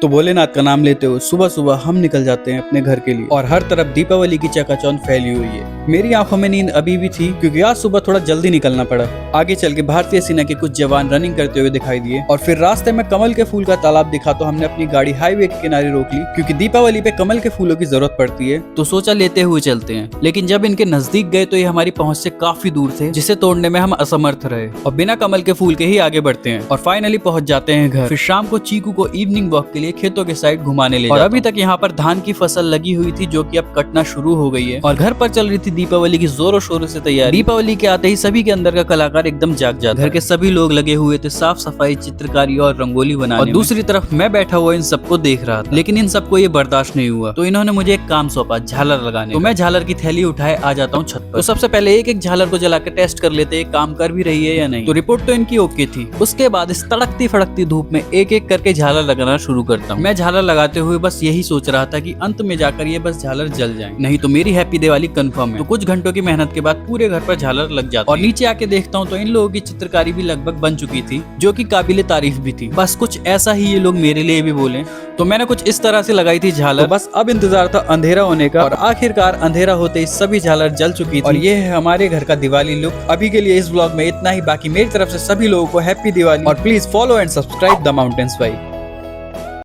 तो भोलेनाथ का नाम लेते हुए सुबह सुबह हम निकल जाते हैं अपने घर के लिए और हर तरफ दीपावली की चकाचौंध फैली हुई है। मेरी आंखों में नींद अभी भी थी क्योंकि आज सुबह थोड़ा जल्दी निकलना पड़ा। आगे चल के भारतीय सेना के कुछ जवान रनिंग करते हुए दिखाई दिए और फिर रास्ते में कमल के फूल का तालाब दिखा तो हमने अपनी गाड़ी हाईवे के किनारे रोक ली क्योंकि दीपावली पे कमल के फूलों की जरूरत पड़ती है। तो सोचा लेते हुए चलते हैं, लेकिन जब इनके नजदीक गए तो ये हमारी पहुंच से काफी दूर थे जिसे तोड़ने में हम असमर्थ रहे और बिना कमल के फूल के ही आगे बढ़ते हैं और फाइनली पहुंच जाते हैं घर। फिर शाम को चीकू को इवनिंग वॉक के लिए खेतों के साइड घुमाने ले और अभी तक यहाँ पर धान की फसल लगी हुई थी जो कि अब कटना शुरू हो गई है और घर पर चल रही थी दीपावली की जोरों शोरों से तैयारी। दीपावली के आते ही सभी के अंदर का कलाकार एकदम जाग जाता। घर के सभी लोग लगे हुए थे साफ सफाई, चित्रकारी और रंगोली बनाने और दूसरी तरफ मैं बैठा हुआ इन सबको देख रहा था, लेकिन इन सबको ये बर्दाश्त नहीं हुआ तो इन्होंने मुझे एक काम सौंपा, झालर लगाने। तो मैं झालर की थैली उठाए आ जाता हूँ छत पर। तो सबसे पहले एक एक झालर को जला के टेस्ट कर लेते काम कर भी रही है या नहीं। तो रिपोर्ट तो इनकी ओके थी। उसके बाद इस तड़कती फड़कती धूप में एक एक करके झालर लगाना शुरू करता हूँ। मैं झालर लगाते हुए बस यही सोच रहा था कि अंत में जाकर ये बस झालर जल जाए, नहीं तो मेरी हैप्पी दिवाली कंफर्म है। तो कुछ घंटों की मेहनत के बाद पूरे घर पर झालर लग जाती और नीचे आके देखता हूँ तो इन लोगों की चित्रकारी भी लगभग बन चुकी थी जो कि काबिले तारीफ भी थी। बस कुछ ऐसा ही ये लोग मेरे लिए भी बोले। तो मैंने कुछ इस तरह से लगाई थी झालर। तो बस अब इंतजार था अंधेरा होने का और आखिरकार अंधेरा होते ही सभी झालर जल चुकी थी और ये है हमारे घर का दिवाली लुक। अभी के लिए इस व्लॉग में इतना ही। बाकी मेरी तरफ से सभी लोगों को हैप्पी दिवाली और please follow and subscribe the mountains भाई।